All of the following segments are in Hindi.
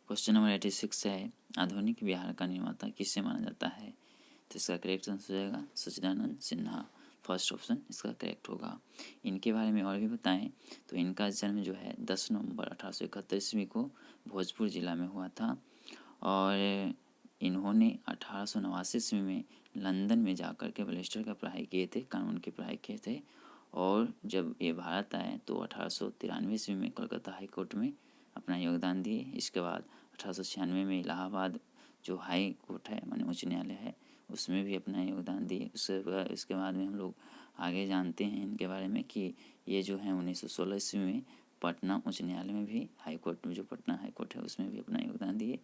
क्वेश्चन नंबर 86 है, आधुनिक बिहार का निर्माता किसे माना जाता है? तो इसका करेक्ट आंसर हो जाएगा सच्चिदानंद सिन्हा। फर्स्ट ऑप्शन इसका करेक्ट होगा। इनके बारे में और भी बताएं तो इनका जन्म जो है 10 नवंबर 1871 ईस्वी को भोजपुर जिला में हुआ था और इन्होंने 1889 ईस्वी में लंदन में जाकर के बैरिस्टर का पढ़ाई किए थे, कानून की पढ़ाई किए थे और जब ये भारत आए तो 1893 ईस्वी में कलकत्ता हाई कोर्ट में अपना योगदान दिए। इसके बाद 1896 में इलाहाबाद जो हाई कोर्ट है माने उच्च न्यायालय है उसमें भी अपना योगदान दिए। इसके बाद में हम लोग आगे जानते हैं इनके बारे में कि ये जो है 1916 ईस्वी में पटना उच्च न्यायालय में भी हाई कोर्ट में जो पटना हाई कोर्ट है उसमें भी अपना योगदान दिए।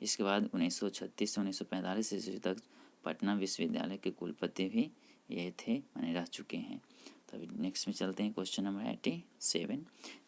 इसके बाद 1936 से 1945 ईस्वी तक पटना विश्वविद्यालय के कुलपति भी ये थे माने रह चुके हैं। तो अभी नेक्स्ट में चलते हैं क्वेश्चन नंबर 87।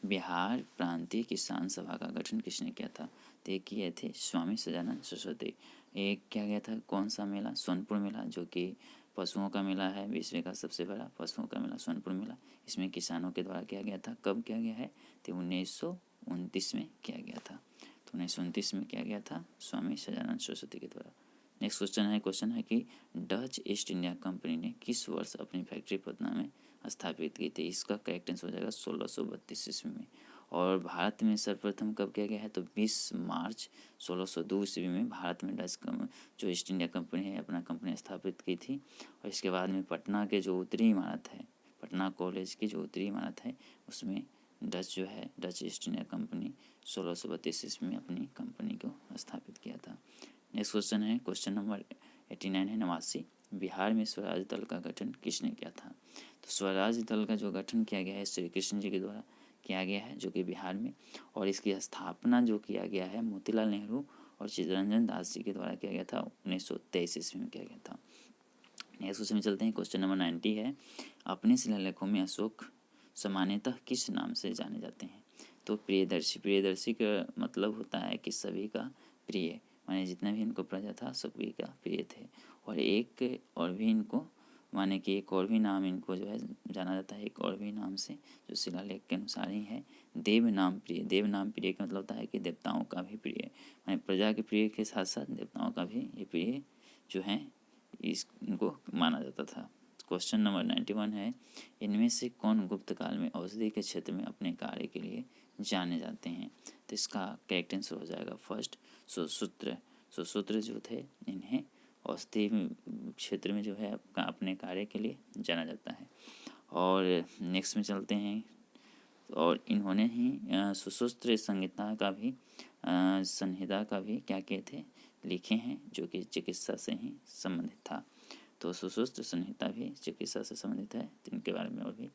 बिहार प्रांतीय किसान सभा का गठन किसने किया था? तो ये किए थे स्वामी सदानंद सरस्वती। एक क्या गया था, कौन सा मेला? सोनपुर मेला, जो कि पशुओं का मेला है, विश्व का सबसे बड़ा पशुओं का मेला सोनपुर मेला। इसमें किसानों के द्वारा किया गया था। कब किया गया है? तो 1929 में किया गया था। तो 1929 में किया गया था स्वामी सदानंद सरस्वती के द्वारा। नेक्स्ट क्वेश्चन है कि डच ईस्ट इंडिया कंपनी ने किस वर्ष अपनी फैक्ट्री पटना में स्थापित की थी? इसका करेक्ट आंसर हो जाएगा 1632 ईस्वी में। और भारत में सर्वप्रथम कब किया गया है? तो 20 मार्च 1602 ईस्वी में भारत में डच जो ईस्ट इंडिया कंपनी है अपना कंपनी स्थापित की थी। और इसके बाद में पटना के जो उत्तरी इमारत है, पटना कॉलेज की जो उत्तरी इमारत है उसमें डच ईस्ट इंडिया कंपनी 1632 ईस्वी में अपनी कंपनी को स्थापित किया था। नेक्स्ट क्वेश्चन है क्वेश्चन नंबर 89 है 89। बिहार में स्वराज दल का गठन किसने किया था? तो स्वराज दल का जो गठन किया गया है श्री कृष्ण जी के द्वारा किया गया है जो कि बिहार में, और इसकी स्थापना जो किया गया है मोतीलाल नेहरू और चित्तरंजन दास जी के द्वारा किया गया था 1923 ईस्वी में किया गया था। नेक्स्ट क्वेश्चन में चलते हैं क्वेश्चन नंबर 90 है, अपने शिलालेखों में अशोक सामान्यतः किस नाम से जाने जाते हैं? तो प्रियदर्शी। प्रियदर्शी का मतलब होता है कि सभी का प्रिय, माने जितना भी इनको प्रजा था सभी का प्रिय थे। और एक और भी इनको माने कि एक और भी नाम इनको जो है जाना जाता है एक और भी नाम से जो शिलालेख के अनुसार ही है, देव नाम प्रिय। देव नाम प्रिय का मतलब होता है कि देवताओं का भी प्रिय, माने प्रजा के प्रिय के साथ साथ देवताओं का भी ये प्रिय जो है इनको माना जाता था। क्वेश्चन नंबर 91 है, इनमें से कौन गुप्त काल में औषधि के क्षेत्र में अपने कार्य के लिए जाने जाते हैं? तो इसका करेक्ट आंसर हो जाएगा फर्स्ट सुश्रुत। सुश्रुत जो थे इन्हें औषधि क्षेत्र में जो है अपने कार्य के लिए जाना जाता है। और नेक्स्ट में चलते हैं, और इन्होंने ही सुश्रुत संहिता का भी क्या किए थे? लिखे हैं, जो कि चिकित्सा से ही संबंधित था। तो सुश्रुत संहिता भी चिकित्सा से संबंधित है, तो इनके बारे में और भी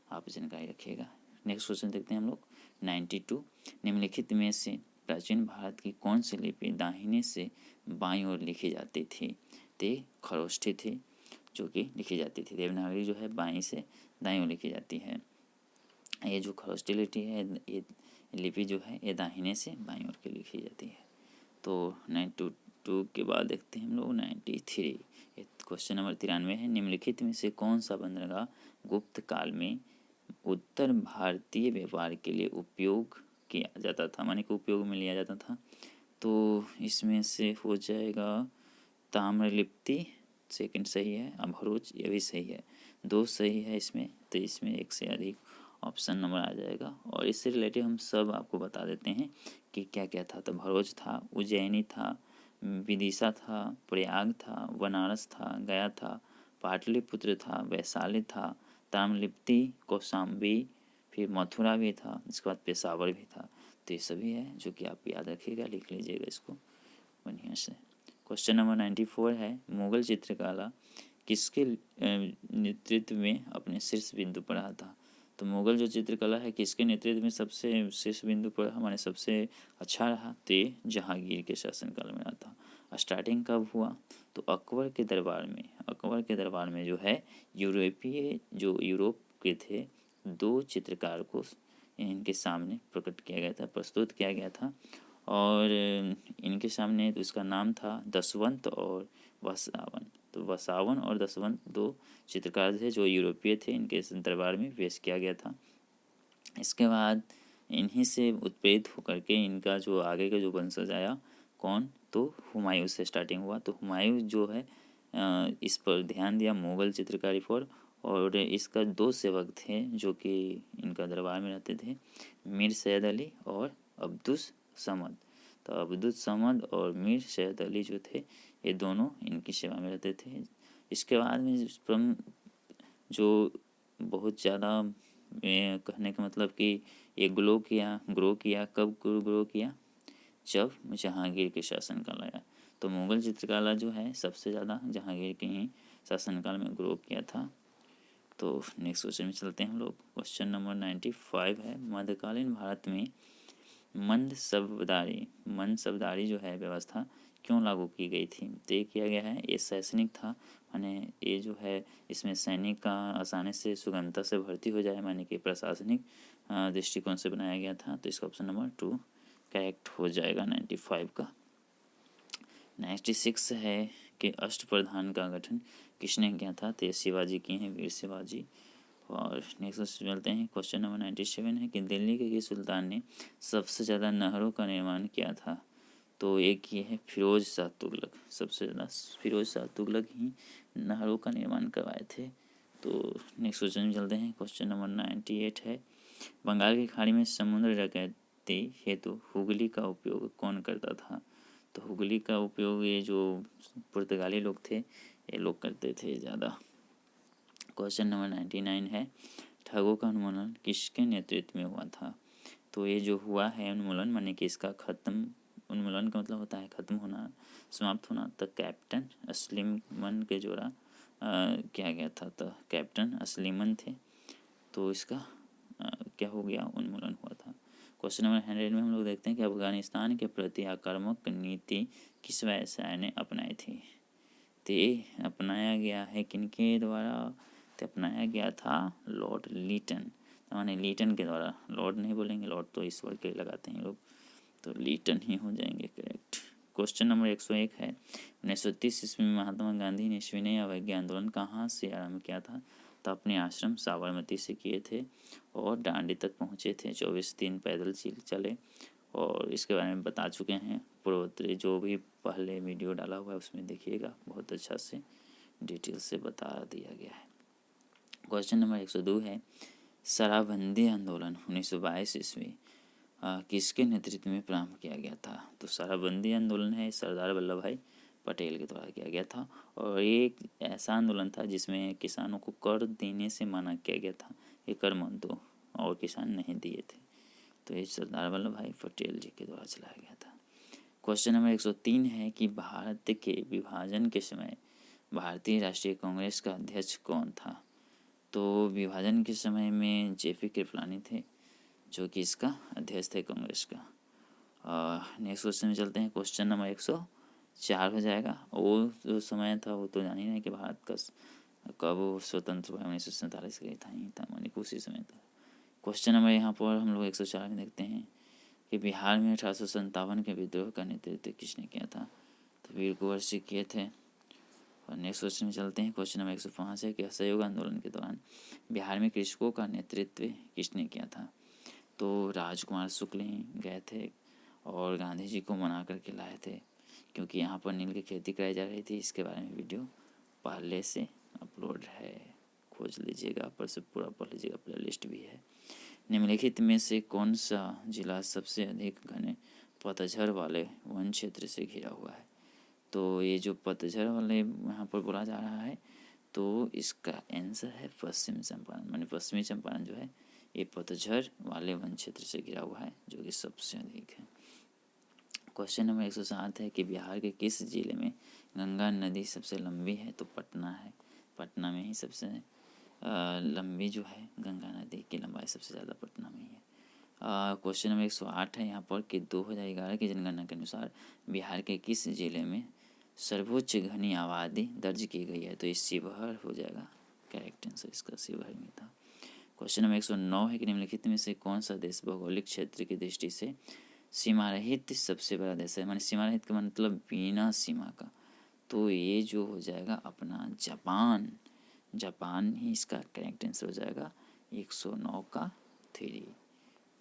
आप जानकारी रखिएगा। नेक्स्ट क्वेश्चन देखते हैं हम लोग 92। निम्नलिखित में से प्राचीन भारत की कौन सी लिपि दाहिने से बाईं ओर लिखी जाती थी? ते खरोष्ठी थी जो कि लिखी जाती थी। देवनागरी जो है बाईं से दाईं ओर लिखी जाती है। ये जो खरोष्ठी ये लिपि जो है ये दाहिने से बाईं ओर की लिखी जाती है। तो 92 के बाद देखते हैं हम लोग 93। क्वेश्चन नंबर 93 है, निम्नलिखित में से कौन सा बंदरगाह गुप्त काल में उत्तर भारतीय व्यापार के लिए उपयोग किया जाता था, माने कि उपयोग में लिया जाता था? तो इसमें से हो जाएगा ताम्रलिप्ति, सेकंड सही है, अब भरूच ये भी सही है, दो सही है इसमें, तो इसमें एक से अधिक ऑप्शन नंबर आ जाएगा। और इससे रिलेटेड हम सब आपको बता देते हैं कि क्या क्या था। तो भरूच था, उज्जैनी था, विदिशा था, प्रयाग था, बनारस था, गया था, पाटलिपुत्र था, वैशाली था, ताम्रलिप्ति, कौशाम्बी, फिर मथुरा भी था, इसके बाद पेशावर भी था। तो ये सभी है जो कि आप याद रखिएगा, लिख लीजिएगा इसको बढ़िया से। क्वेश्चन नंबर 94 है, मुगल चित्रकला किसके नेतृत्व में अपने शीर्ष बिंदु पर रहा था? तो मुगल जो चित्रकला है किसके नेतृत्व में सबसे शीर्ष बिंदु पर हमारे सबसे अच्छा रहा? तो ये जहांगीर के शासनकाल में रहा था। स्टार्टिंग कब हुआ? तो अकबर के दरबार में जो है यूरोप के थे दो चित्रकार को इनके सामने प्रकट किया गया था, प्रस्तुत किया गया था। और इनके सामने तो इसका नाम था दसवंत और वसावन। तो वसावन और दसवंत दो चित्रकार थे जो यूरोपीय थे, इनके दरबार में पेश किया गया था। इसके बाद इन्हीं से उत्प्रेरित होकर के इनका जो आगे का जो वंशज आया, कौन, तो हुमायूं से स्टार्टिंग हुआ। तो हुमायूं जो है इस पर ध्यान दिया मुग़ल चित्रकारी पर, और इसका दो सेवक थे जो कि इनका दरबार में रहते थे, मीर सैयद अली और अब्दुस समद। तो अब्दुस समद और मीर सैयद अली जो थे, ये दोनों इनकी सेवा में रहते थे। इसके बाद में जो बहुत ज़्यादा कहने का मतलब कि ये ग्रो किया कब ग्रो किया, जब जहांगीर के शासनकाल आया। तो मुग़ल चित्रकला जो है सबसे ज़्यादा जहांगीर के ही शासनकाल में ग्रो किया था। तो नेक्स्ट क्वेश्चन में चलते हैं हम लोग। क्वेश्चन नंबर 95 है, मध्यकालीन भारत में मंद शब्दारी जो है व्यवस्था क्यों लागू की गई थी? तो ये किया गया है, ये शैक्षणिक था, माने ये जो है इसमें सैनिक का आसानी से सुगमता से भर्ती हो जाए, माने कि प्रशासनिक दृष्टिकोण से बनाया गया था। तो इसका ऑप्शन नंबर 2 करेक्ट हो जाएगा 95 का। 96 है कि अष्टप्रधान का गठन किसने किया था? तो ये शिवाजी किए हैं, वीर शिवाजी। और नेक्स्ट क्वेश्चन चलते हैं। क्वेश्चन नंबर 97 है कि दिल्ली के किस सुल्तान ने सबसे ज़्यादा नहरों का निर्माण किया था? तो एक ये है फिरोज शाह तुगलक, सबसे ज़्यादा फिरोज शाह तुगलक ही नहरों का निर्माण करवाए थे। तो नेक्स्ट क्वेश्चन में चलते हैं। क्वेश्चन नंबर 98 है, बंगाल की खाड़ी में समुद्र डकैती हेतु हुगली का उपयोग कौन करता था? तो हुगली का उपयोग ये जो पुर्तगाली लोग थे, ये लोग करते थे ज़्यादा। क्वेश्चन नंबर 99 है, ठगों का उन्मूलन किसके नेतृत्व में हुआ था? तो ये जो हुआ है उन्मूलन, माने कि इसका उन्मूलन का मतलब होता है खत्म होना, समाप्त होना। तो कैप्टन असलीमन के द्वारा किया गया था। तो कैप्टन असलीमन थे, तो इसका क्या हो गया, उन्मूलन हुआ था। क्वेश्चन नंबर 100 में हम लोग देखते हैं कि अफगानिस्तान के प्रति आक्रामक नीति किस वायसराय ने अपनाई थी? तो ये अपनाया गया है किनके द्वारा? तो अपनाया गया था लॉर्ड लीटन, माने लीटन के द्वारा। लॉर्ड नहीं बोलेंगे, लॉर्ड तो ईश्वर के लगाते हैं लोग, तो लीटन ही हो जाएंगे करेक्ट। क्वेश्चन नंबर 101 है, 1930 ईस्वी में महात्मा गांधी ने सविनय अवज्ञा आंदोलन कहाँ से आरंभ किया था? तो अपने आश्रम साबरमती से किए थे और दांडी तक पहुँचे थे। 24 दिन पैदल चले, और इसके बारे में बता चुके हैं पूर्वोत्तरी, जो भी पहले वीडियो डाला हुआ है उसमें देखिएगा, बहुत अच्छा से डिटेल से बता दिया गया है। क्वेश्चन नंबर 102 है, शराबबंदी आंदोलन 1922 ईस्वी किसके नेतृत्व में प्रारंभ किया गया था? तो शराबबंदी आंदोलन है सरदार वल्लभ भाई पटेल के द्वारा किया गया था, और ये एक ऐसा आंदोलन था जिसमें किसानों को कर देने से मना किया गया था, ये कर मत दो, और किसान नहीं दिए थे। तो ये सरदार वल्लभ भाई पटेल जी के द्वारा चलाया गया था। क्वेश्चन नंबर 103 है कि भारत के विभाजन के समय भारतीय राष्ट्रीय कांग्रेस का अध्यक्ष कौन था? तो विभाजन के समय में जेपी कृपलानी थे, जो कि इसका अध्यक्ष थे कांग्रेस का। नेक्स्ट क्वेश्चन में चलते हैं। क्वेश्चन नंबर 104 हो जाएगा। वो जो समय था वो तो जान ही नहीं कि भारत का कब स्वतंत्र हुआ, 1947 का ही था, मानी उसी समय था। क्वेश्चन नंबर यहाँ पर हम लोग 104 में देखते हैं कि बिहार में 1857 के विद्रोह का नेतृत्व किसने किया था? तो वीर कुंवर सिंह किए थे। और नेक्स्ट क्वेश्चन में चलते हैं। क्वेश्चन नंबर 105 है कि असहयोग आंदोलन के दौरान बिहार में कृषकों का नेतृत्व किसने किया था? तो राजकुमार शुक्ल ही गए थे और गांधी जी को मना करके लाए थे, क्योंकि यहाँ पर नील की खेती कराई जा रही थी। इसके बारे में वीडियो पहले से अपलोड है, खोज लीजिएगा, पर से पूरा पढ़ लीजिएगा, प्ले लिस्ट भी है। निम्नलिखित में से कौन सा जिला सबसे अधिक घने पतझड़ वाले वन क्षेत्र से घिरा हुआ है? तो ये जो पतझड़ वाले यहाँ पर बोला जा रहा है, तो इसका आंसर है पश्चिम चंपारण, माने पश्चिमी चंपारण जो है ये पतझड़ वाले वन क्षेत्र से घिरा हुआ है, जो कि सबसे अधिक है। क्वेश्चन नंबर 107 है कि बिहार के किस जिले में गंगा नदी सबसे लंबी है? तो पटना है, पटना में ही सबसे लंबी जो है गंगा नदी की लंबाई सबसे ज़्यादा पटना में ही है। क्वेश्चन नंबर 108 है यहाँ पर कि 2011 की जनगणना के अनुसार बिहार के किस जिले में सर्वोच्च घनी आबादी दर्ज की गई है? तो ये शिवहर हो जाएगा करेक्ट आंसर, इसका शिवहर में था। क्वेश्चन नंबर 109 है कि निम्नलिखित में से कौन सा देश भौगोलिक क्षेत्र की दृष्टि से सीमा रहित सबसे बड़ा देश है? माने सीमा रहित का मतलब बिना सीमा का, तो ये जो हो जाएगा अपना जापान, जापान ही इसका करेक्ट आंसर हो जाएगा 109 का 3।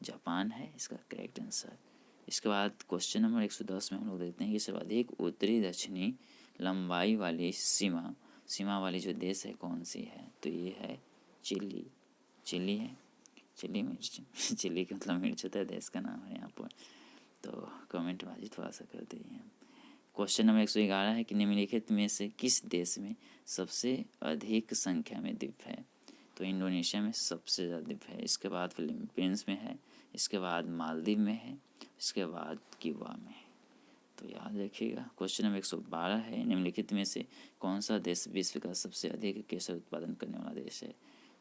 जापान है इसका करेक्ट आंसर। इसके बाद क्वेश्चन नंबर 110 में हम लोग देखते हैं कि सर्वाधिक उत्तरी दक्षिणी लंबाई वाली सीमा वाली जो देश है कौन सी है। तो ये है चिली है। चिली मिर्च चिली का मतलब मिर्च होता है, देश का नाम है यहाँ पर। तो कमेंट बाजी थोड़ा सा कर दीजिए। क्वेश्चन नंबर 111 है कि निम्नलिखित में से किस देश में सबसे अधिक संख्या में द्वीप है। तो इंडोनेशिया में सबसे ज़्यादा द्वीप है, इसके बाद फिलीपींस में है, इसके बाद मालदीव में है, इसके बाद क्यूबा में है। तो याद रखिएगा। क्वेश्चन नंबर 112 है निम्नलिखित में से कौन सा देश विश्व का सबसे अधिक केसर उत्पादन करने वाला देश है।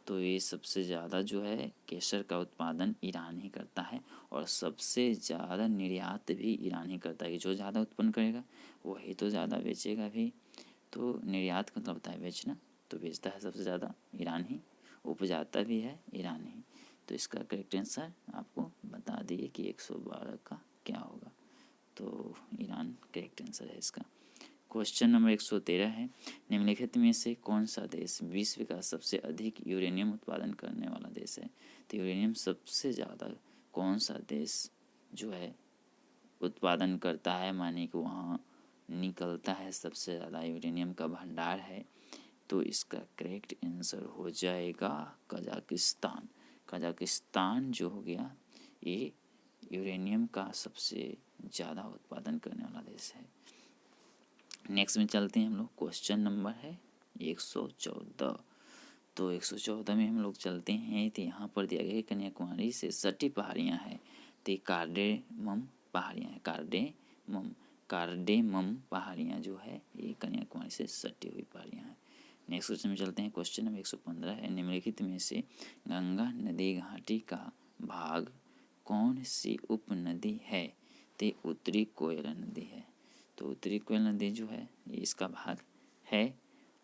तो ये सबसे ज़्यादा जो है केसर का उत्पादन ईरान ही करता है और सबसे ज़्यादा निर्यात भी ईरान ही करता है। जो ज़्यादा उत्पन्न करेगा वही तो ज़्यादा बेचेगा भी। तो निर्यात का मतलब होता है बेचना, तो बेचता है सबसे ज़्यादा ईरान ही, उपजाता भी है ईरान ही। तो इसका करेक्ट आंसर आपको बता दिए कि 112 का क्या होगा। तो ईरान करेक्ट आंसर है इसका। क्वेश्चन नंबर 113 है निम्नलिखित में से कौन सा देश विश्व का सबसे अधिक यूरेनियम उत्पादन करने वाला देश है। तो यूरेनियम सबसे ज़्यादा कौन सा देश जो है उत्पादन करता है, माने कि वहाँ निकलता है सबसे ज़्यादा यूरेनियम का भंडार है। तो इसका करेक्ट आंसर हो जाएगा कजाकिस्तान। कजाकिस्तान जो हो गया ये यूरेनियम का सबसे ज़्यादा उत्पादन करने वाला देश है। नेक्स्ट में चलते हैं हम लोग। क्वेश्चन नंबर है 114। तो 114 में हम लोग चलते हैं। तो यहाँ पर दिया गया है कन्याकुमारी से सटी पहाड़ियाँ हैं। तो ये कार्डेमम पहाड़ियाँ हैं, कार्डेमम पहाड़ियाँ जो है ये कन्याकुमारी से सटी हुई पहाड़ियाँ हैं। नेक्स्ट क्वेश्चन में चलते हैं। क्वेश्चन नंबर 115 है निम्नलिखित में से गंगा नदी घाटी का भाग कौन सी उपनदी है। तो उत्तरी कोयला नदी है। तो उत्तरी कोयल नदी जो है ये इसका भाग है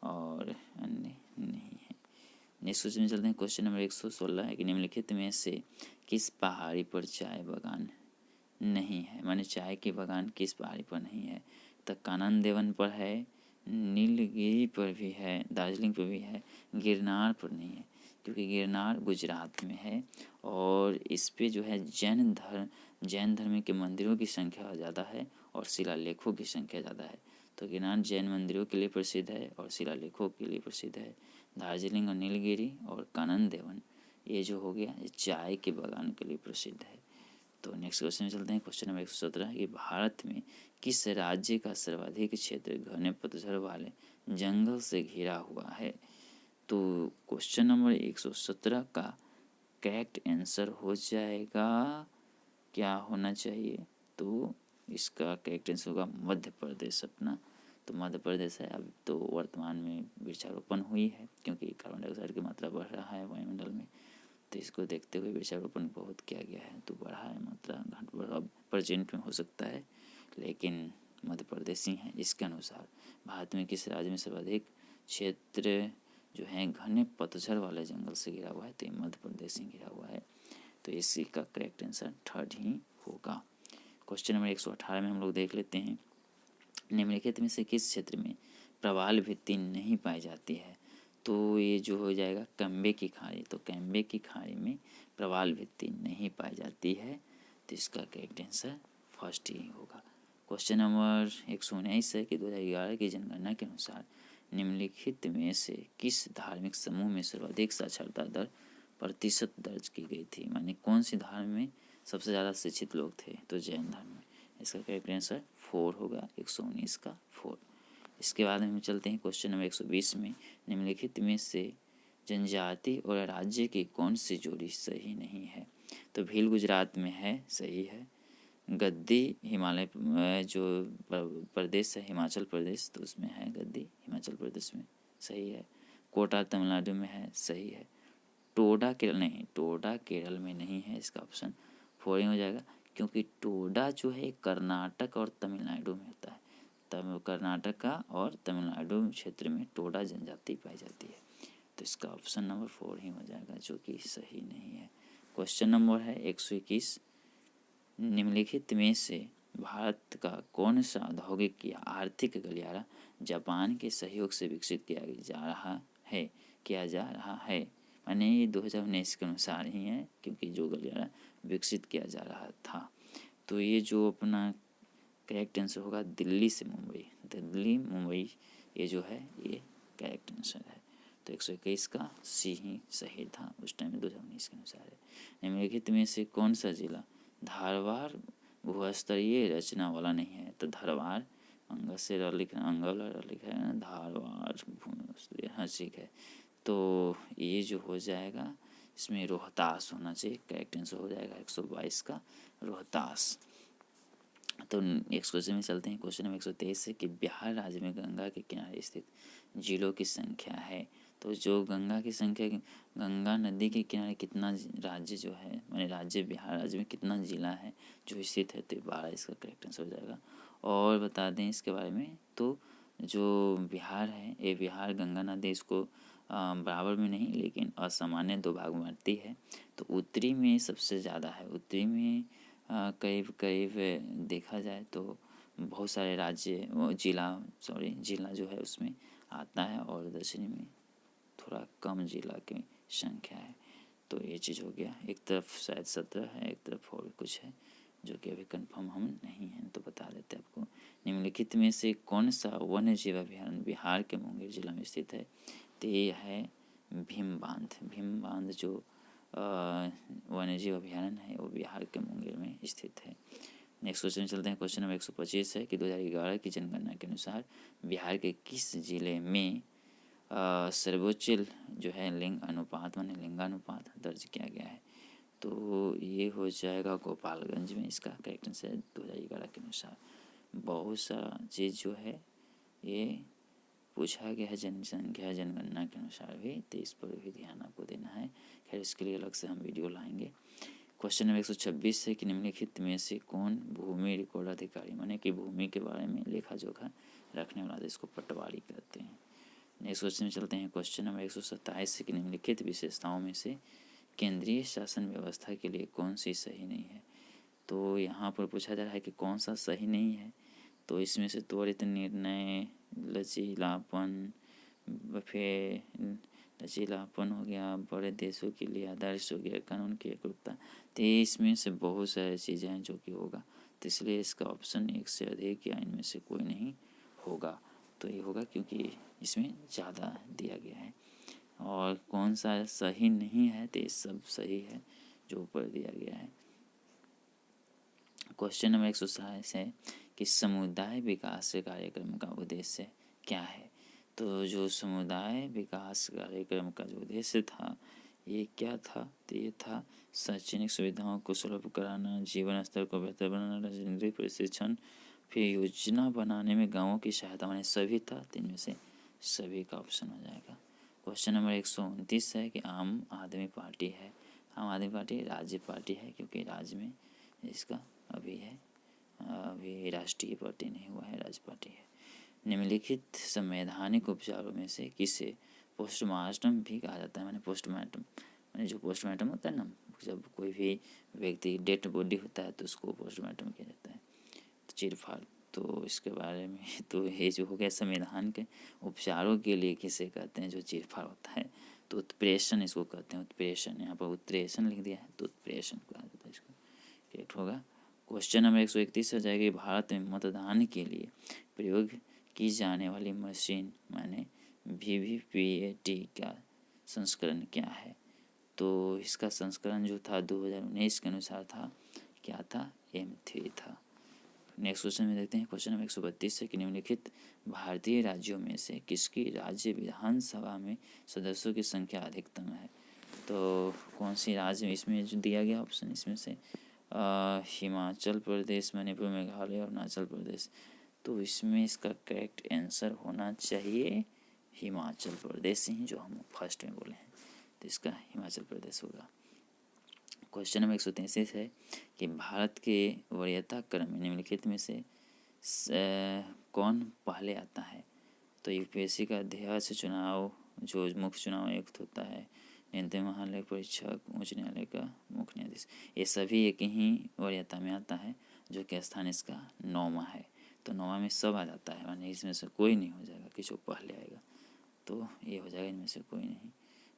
और अन्य नहीं है। नेक्स्ट क्वेश्चन में चलते हैं। क्वेश्चन नंबर 116 है कि निम्नलिखित में से किस पहाड़ी पर चाय बागान नहीं है, माने चाय के बागान किस पहाड़ी पर नहीं है। तो कानन देवन पर है, नीलगिरी पर भी है, दार्जिलिंग पर भी है, गिरनार पर नहीं है क्योंकि गिरनार गुजरात में है और इस पे जो है जैन धर्म के मंदिरों की संख्या ज़्यादा है और शिलालेखों की संख्या ज़्यादा है। तो गिरनार जैन मंदिरों के लिए प्रसिद्ध है और शिलालेखों के लिए प्रसिद्ध है। दार्जिलिंग और नीलगिरी और कानन देवन ये जो हो गया ये चाय के बागान के लिए प्रसिद्ध है। तो नेक्स्ट क्वेश्चन में चलते हैं। क्वेश्चन नंबर 117 है कि भारत में किस राज्य का सर्वाधिक क्षेत्र घने पतझड़ वाले जंगल से घिरा हुआ है। तो क्वेश्चन नंबर 117 का करेक्ट आंसर हो जाएगा, क्या होना चाहिए। तो इसका करेक्ट आंसर होगा मध्य प्रदेश अपना। तो मध्य प्रदेश है। अब तो वर्तमान में वृक्षारोपण हुई है क्योंकि कार्बन डाइऑक्साइड की मात्रा बढ़ रहा है वायुमंडल में। तो इसको देखते हुए वृक्षारोपण बहुत किया गया है। तो बढ़ा है मात्रा, घट बढ़ा प्रेजेंट में हो सकता है लेकिन मध्य प्रदेश ही है। इसके अनुसार भारत में किस राज्य में सर्वाधिक क्षेत्र जो है घने पतझड़ वाले जंगल से घिरा हुआ है। तो मध्य प्रदेश ही घिरा हुआ है। तो इसी का करेक्ट आंसर थर्ड ही होगा। क्वेश्चन नंबर 118 में हम लोग देख लेते हैं निम्नलिखित में से किस क्षेत्र में प्रवाल भित्ति नहीं पाई जाती है। तो ये जो हो जाएगा कैम्बे की खाड़ी। तो कैम्बे की खाड़ी में प्रवाल भित्ति नहीं पाई जाती है। तो इसका करेक्ट आंसर फर्स्ट ही होगा। क्वेश्चन नंबर 119 है कि 2011 की जनगणना के अनुसार निम्नलिखित में से किस धार्मिक समूह में सर्वाधिक साक्षरता दर प्रतिशत दर्ज की गई थी, माने कौन सी धर्म में सबसे ज़्यादा शिक्षित लोग थे। तो जैन धर्म में। इसका करेक्ट आंसर 4 होगा, 119 का 4। इसके बाद हम चलते हैं क्वेश्चन नंबर 120 में निम्नलिखित में से जनजाति और राज्य की कौन सी जोड़ी सही नहीं है। तो भील गुजरात में है, सही है। गद्दी हिमालय जो प्रदेश है हिमाचल प्रदेश, तो उसमें है गद्दी हिमाचल प्रदेश में, सही है। कोटा तमिलनाडु में है, सही है। टोडा केरल में नहीं है। इसका ऑप्शन 4 ही हो जाएगा क्योंकि टोडा जो है कर्नाटक और तमिलनाडु में होता है। तब कर्नाटका और तमिलनाडु क्षेत्र में टोडा जनजाति पाई जाती है। तो इसका ऑप्शन नंबर 4 ही हो जाएगा जो कि सही नहीं है। क्वेश्चन नंबर है 121 निम्नलिखित में से भारत का कौन सा औद्योगिक या आर्थिक गलियारा जापान के सहयोग से विकसित किया जा रहा है, माने ये 2019 के अनुसार ही है क्योंकि जो गलियारा विकसित किया जा रहा था। तो ये जो अपना करेक्ट आंसर होगा दिल्ली से मुंबई, दिल्ली मुंबई, ये जो है ये करेक्ट आंसर है। तो 121 का सी ही सही था उस टाइम 2019 के अनुसार है। निम्नलिखित में से कौन सा जिला धारवाड़ भूस्तरीय रचना वाला नहीं है? तो धारवाड़ अंग से र लिखा, अंग वाला र लिखा है, धारवाड़ भूस्तरीय, हाँ ठीक है। तो ये जो हो जाएगा इसमें रोहतास होना चाहिए, करेक्ट आंसर हो जाएगा 122 का रोहतास। तो नेक्स्ट क्वेश्चन में चलते हैं। क्वेश्चन नंबर 123 से कि बिहार राज्य में गंगा के किनारे स्थित जिलों की संख्या है। तो जो गंगा की संख्या, गंगा नदी के किनारे कितना राज्य जो है, माने राज्य बिहार राज्य में कितना जिला है जो स्थित है, तो 12 इसका करेक्ट आंसर हो जाएगा। और बता दें इसके बारे में, तो जो बिहार है, ये बिहार गंगा नदी इसको बराबर में नहीं लेकिन असामान्य 2 भाग में बांटती है। तो उत्तरी में सबसे ज़्यादा है, उत्तरी में करीब करीब देखा जाए तो बहुत सारे राज्य जिला जो है उसमें आता है, और दक्षिणी में थोड़ा कम जिला की संख्या है। तो ये चीज़ हो गया। एक तरफ शायद 17 है, एक तरफ और कुछ है जो कि अभी कंफर्म हम नहीं हैं, तो बता देते हैं आपको। निम्नलिखित में से कौन सा वन्य जीव अभयारण्य बिहार के मुंगेर जिला में स्थित है? तो ये है भीम बांध। भीम बांध जो वन्यजीव अभयारण्य है वो बिहार के मुंगेर में स्थित है। नेक्स्ट क्वेश्चन चलते हैं। क्वेश्चन नंबर 125 है कि 2011 की जनगणना के अनुसार बिहार के किस जिले में सर्वोच्च जो है लिंग अनुपात माने लिंगानुपात दर्ज किया गया है? तो ये हो जाएगा गोपालगंज में, इसका करेक्ट आंसर है 2011 के अनुसार। बहुत सारा चीज़ जो है ये पूछा गया है जनसंख्या जनगणना के अनुसार भी, तो इस पर भी ध्यान आपको देना है। खैर इसके लिए अलग से हम वीडियो लाएंगे। क्वेश्चन नंबर 126 है कि निम्नलिखित में से कौन भूमि रिकॉर्ड अधिकारी, माने कि भूमि के बारे में लेखा जोखा रखने वाला, इसको पटवारी कहते हैं। नेक्स्ट क्वेश्चन में चलते हैं। क्वेश्चन नंबर 127 है कि निम्नलिखित विशेषताओं में से केंद्रीय शासन व्यवस्था के लिए कौन सी सही नहीं है? तो यहाँ पर पूछा जा रहा है कि कौन सा सही नहीं है। तो इसमें से त्वरित निर्णय, लचीलापन, फिर लचीलापन हो गया, बड़े देशों के लिए आदर्श हो गया, कानून की एकरूपता, तो इसमें से बहुत सारी चीज़ें हैं जो कि होगा। तो इसलिए इसका ऑप्शन एक से अधिक या इनमें से कोई नहीं होगा। तो ये होगा क्योंकि इसमें ज़्यादा दिया गया है। और कौन सा सही नहीं है, तो ये सब सही है जो ऊपर दिया गया है। क्वेश्चन नंबर 127 है कि समुदाय विकास कार्यक्रम का उद्देश्य क्या है? तो जो समुदाय विकास कार्यक्रम का जो उद्देश्य था ये क्या था? तो ये था शैक्षणिक सुविधाओं को सुलभ कराना, जीवन स्तर को बेहतर बनाना, राजनीतिक प्रशिक्षण, फिर योजना बनाने में गाँवों की सहायता, माने सभी था। तो इनमें से सभी का ऑप्शन हो जाएगा। क्वेश्चन नंबर 129 है कि आम आदमी पार्टी है। आम आदमी पार्टी राज्य पार्टी है क्योंकि राज्य में इसका अभी है, अभी राष्ट्रीय पार्टी नहीं हुआ है, राज्य पार्टी है। निम्नलिखित संवैधानिक उपचारों में से किसे पोस्टमार्टम भी कहा जाता है? माने पोस्टमार्टम माने जो पोस्टमार्टम होता है ना, जब कोई भी व्यक्ति डेड बॉडी होता है तो उसको पोस्टमार्टम किया जाता है, तो चीरफाड़। तो इसके बारे में तो ये जो हो गया संविधान के उपचारों के लिए किसे कहते हैं जो चीरफाड़ होता है? तो उत्प्रेषण इसको कहते हैं, उत्प्रेषण। यहाँ पर उत्प्रेषण लिख दिया है तो उत्प्रेषण कहा जाता है, इसको करेक्ट होगा। क्वेश्चन नंबर 131 हो जाएगी भारत में मतदान के लिए प्रयोग की जाने वाली मशीन माने वीवीपीएटी का संस्करण क्या है? तो इसका संस्करण जो था 2019 के अनुसार था, क्या था? M3 था। नेक्स्ट क्वेश्चन में देखते हैं। क्वेश्चन नंबर 132 से कि निम्नलिखित भारतीय राज्यों में से किसकी राज्य विधानसभा में सदस्यों की संख्या अधिकतम है? तो कौन सी राज्य, इसमें जो दिया गया ऑप्शन, इसमें से हिमाचल प्रदेश, मणिपुर, मेघालय और अरुणाचल प्रदेश। तो इसमें इसका करेक्ट आंसर होना चाहिए हिमाचल प्रदेश ही, जो हम फर्स्ट में बोले हैं, तो इसका हिमाचल प्रदेश होगा। क्वेश्चन नंबर 133 है कि भारत के वरीयता क्रम में निम्नलिखित में से कौन पहले आता है? तो यूपीएससी का अध्यक्ष चुनाव, जो मुख्य चुनाव आयुक्त होता है, न्यायालय महालय परीक्षक, उच्च न्यायालय का मुख्य न्यायाधीश, ये सभी एक ही वरीयता में आता है, जो कि स्थान इसका 9वां है। तो 9वां में सब आ जाता है, माने इसमें से कोई नहीं हो जाएगा कि जो पहले आएगा, तो ये हो जाएगा इनमें से कोई नहीं।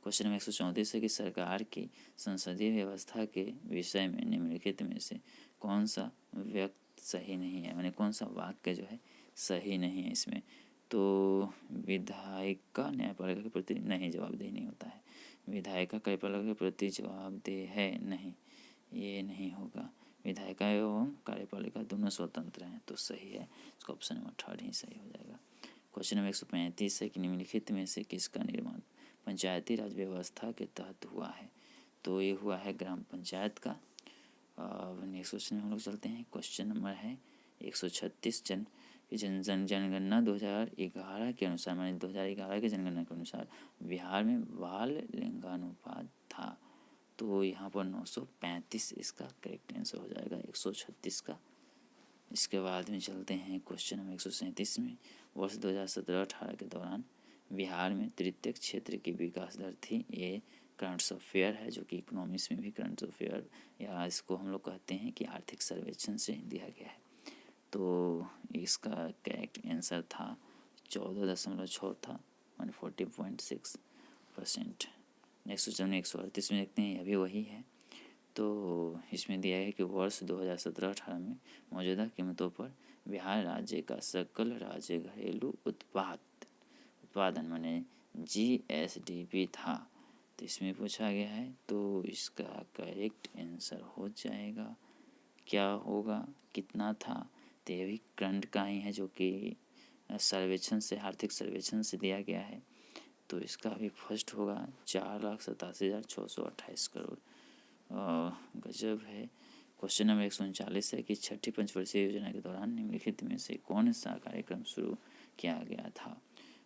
क्वेश्चन नंबर 134 है कि सरकार की संसदीय व्यवस्था के विषय में निम्नलिखित में से कौन सा व्यक्त सही नहीं है, यानी कौन सा वाक्य जो है सही नहीं है इसमें। तो विधायिका न्यायपालिका के प्रति नहीं, जवाबदेही नहीं होता है। विधायिका कार्यपालिका के प्रति जवाबदेह है, नहीं, ये नहीं होगा। विधायिका एवं कार्यपालिका दोनों स्वतंत्र हैं, तो सही है। इसका ऑप्शन नंबर 3 ही सही हो जाएगा। क्वेश्चन नंबर 135 है कि निम्नलिखित में से किसका निर्माण पंचायती राज व्यवस्था के तहत हुआ है। तो ये हुआ है ग्राम पंचायत का। नेक्स्ट क्वेश्चन में हम लोग चलते हैं। क्वेश्चन नंबर है 136 जनगणना 2011 के अनुसार, माने 2011 के जनगणना के अनुसार बिहार में बाल लिंगानुपात था। तो यहाँ पर 935 इसका करेक्ट आंसर हो जाएगा 136 का। इसके बाद में चलते हैं क्वेश्चन नंबर 137 में। वर्ष 2017-18 के दौरान बिहार में तृतीय क्षेत्र की विकास दर थी। ये करंट अफेयर है, जो कि इकोनॉमिक्स में भी करंट अफेयर, या इसको हम लोग कहते हैं कि आर्थिक सर्वेक्षण से दिया गया है। तो इसका करेक्ट आंसर था 14.6 था, 40.6%। नेक्स्ट क्वेश्चन में 138 में देखते हैं, यह भी वही है। तो इसमें दिया है कि वर्ष 2017-18 में मौजूदा कीमतों पर बिहार राज्य का सकल राज्य घरेलू उत्पादन माने GSDP था। तो इसमें पूछा गया है, तो इसका करेक्ट आंसर हो जाएगा, क्या होगा, कितना था। तो ये भी करंट का ही है, जो कि सर्वेक्षण से, आर्थिक सर्वेक्षण से दिया गया है। तो इसका भी फर्स्ट होगा 4,87,628 करोड़। गजब है। क्वेश्चन नंबर 139 है कि छठी पंचवर्षीय योजना के दौरान निम्नलिखित में से कौन सा कार्यक्रम शुरू किया गया था।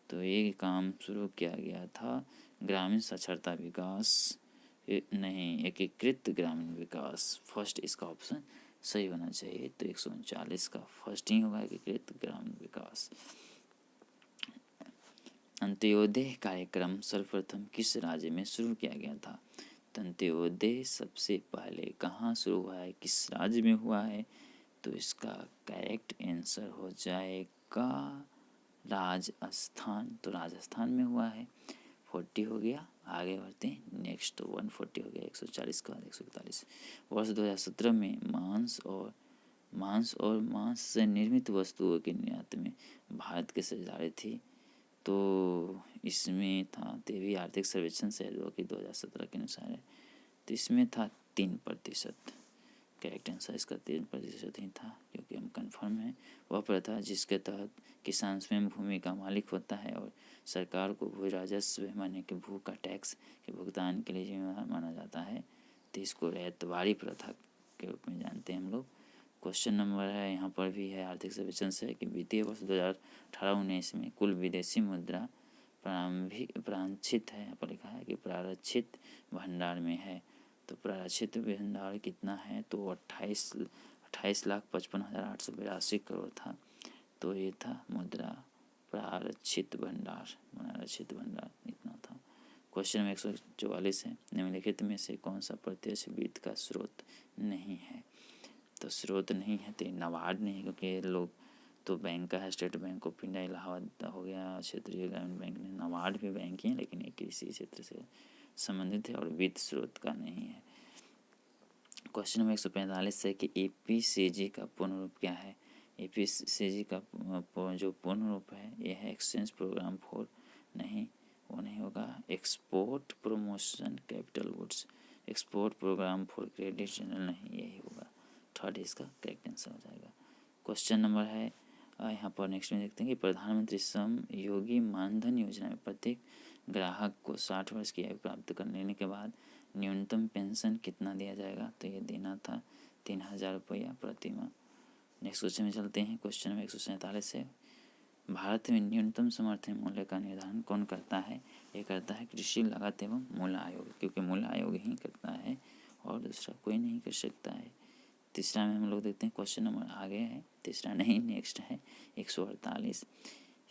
तो ये काम शुरू किया गया था ग्रामीण साक्षरता विकास, नहीं, एकीकृत ग्रामीण विकास। फर्स्ट इसका ऑप्शन सही होना चाहिए। तो 139 का फर्स्ट ही होगा, एकीकृत ग्रामीण विकास। अंत्योदय कार्यक्रम सर्वप्रथम किस राज्य में शुरू किया गया था। अंत्योदय सबसे पहले कहाँ शुरू हुआ है, किस राज्य में हुआ है। तो इसका करेक्ट आंसर हो जाएगा राजस्थान। तो राजस्थान में हुआ है। 40 हो गया। आगे बढ़ते हैं। नेक्स्ट 140 हो गया। 140 का 141। वर्ष 2017 में मांस और मांस से निर्मित वस्तुओं के निर्यात में भारत की साझेदारी थी। तो इसमें था, ते भी आर्थिक सर्वेक्षण से जो कि 2017 के अनुसार है। तो इसमें था 3%। करेक्ट आंसर इसका 3% ही था, क्योंकि हम कंफर्म हैं। वह प्रथा जिसके तहत किसान स्वयं भूमि का मालिक होता है और सरकार को भू राजस्व माने कि भू का टैक्स के भुगतान के लिए जिम्मेदार माना जाता है। तो इसको रैयतवाड़ी प्रथा के रूप में जानते हैं हम लोग। क्वेश्चन नंबर है, यहाँ पर भी है आर्थिक सर्वेक्षण से, कि वित्तीय वर्ष 2018-19 में कुल विदेशी मुद्रा प्रारक्षित है। यहाँ पर लिखा है कि प्रारक्षित भंडार में है। तो प्रारक्षित भंडार कितना है, तो 28,55,882 करोड़ था। तो ये था मुद्रा प्रारक्षित भंडार इतना था। क्वेश्चन में 144 है, निम्नलिखित में से कौन सा प्रत्यक्ष वित्त का स्रोत नहीं है। तो स्रोत नहीं है, तो नाबार्ड नहीं, क्योंकि लोग तो बैंक का है, state bank of India, Allahabad हो गया, क्षेत्रीय ग्रामीण बैंक ने, नाबार्ड भी बैंक ही है, लेकिन ये कृषि क्षेत्र से संबंधित है और वित्त स्रोत का नहीं है। क्वेश्चन नंबर 145 है कि EPCG का पूर्ण रूप क्या है। EPCG का जो पूर्ण रूप है, यह है एक्सचेंज प्रोग्राम फॉर, नहीं, वो नहीं होगा। Export promotion capital goods, export programme for credit general, नहीं, यही होगा। थर्ड इसका करेक्ट आंसर हो जाएगा। क्वेश्चन नंबर है यहाँ पर नेक्स्ट में देखते हैं कि प्रधानमंत्री श्रम योगी मानधन योजना में प्रत्येक ग्राहक को 60 वर्ष की आयु प्राप्त करने के बाद न्यूनतम पेंशन कितना दिया जाएगा। तो ये देना था 3,000 रुपया प्रति माह। नेक्स्ट क्वेश्चन में चलते हैं। क्वेश्चन नंबर 147 है, भारत में न्यूनतम समर्थन मूल्य का निर्धारण कौन करता है। ये करता है कृषि लागत एवं मूल्य आयोग, क्योंकि मूल्य आयोग ही करता है और दूसरा कोई नहीं कर सकता है। तीसरा में हम लोग देखते हैं, क्वेश्चन नंबर आगे है, तीसरा नहीं, नेक्स्ट है 148।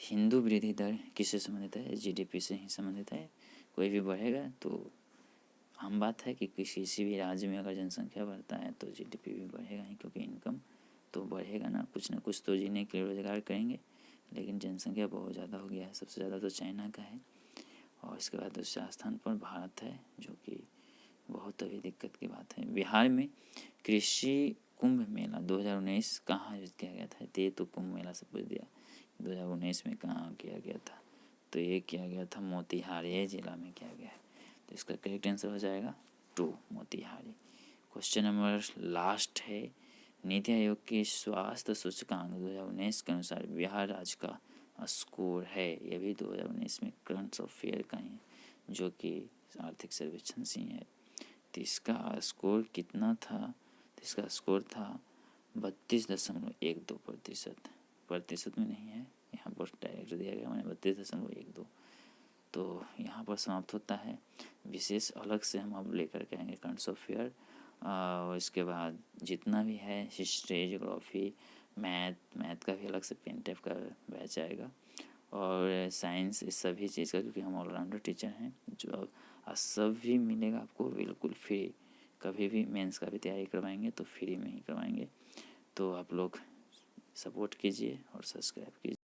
हिंदू वृद्धि दर किससे संबंधित है। GDP से ही संबंधित है। कोई भी बढ़ेगा तो आम बात है कि किसी भी राज्य में अगर जनसंख्या बढ़ता है तो GDP भी बढ़ेगा ही, क्योंकि इनकम तो बढ़ेगा ना कुछ तो जीने के लिए रोजगार करेंगे। लेकिन जनसंख्या बहुत ज़्यादा हो गया है, सबसे ज़्यादा तो चाइना का है और इसके बाद दूसरा स्थान पर भारत है, जो कि बहुत अभी दिक्कत की बात है। बिहार में कृषि कुंभ मेला 2019 कहाँ आयोजित किया गया था? तो ये तो कुंभ मेला से पूछ दिया, 2019 में कहाँ किया गया था? तो ये किया गया था मोतिहारी जिला में किया गया है। तो इसका करेक्ट आंसर हो जाएगा 2 मोतिहारी। क्वेश्चन नंबर लास्ट है, नीति आयोग के स्वास्थ्य सूचकांक 2019 के अनुसार बिहार राज्य का स्कोर है। ये भी 2019 में करंट अफेयर का ही है, जो कि आर्थिक सर्वेक्षण से ही है। तो इसका स्कोर कितना था? तो इसका स्कोर था 32.12%। प्रतिशत में नहीं है, यहाँ पर डायरेक्ट दिया गया मैंने 32.12। तो यहाँ पर समाप्त होता है। विशेष अलग से हम अब लेकर के आएंगे करंट अफेयर, और इसके बाद जितना भी है हिस्ट्री, ज्योग्राफी, मैथ का भी अलग से पेन टाइप का बैच आएगा, और साइंस, इस सभी चीज़ का, क्योंकि हम ऑलराउंडर टीचर हैं। जो सभी मिलेगा आपको बिल्कुल फ्री। कभी भी मेंस का भी तैयारी करवाएंगे तो फ्री में ही करवाएंगे। तो आप लोग सपोर्ट कीजिए और सब्सक्राइब कीजिए।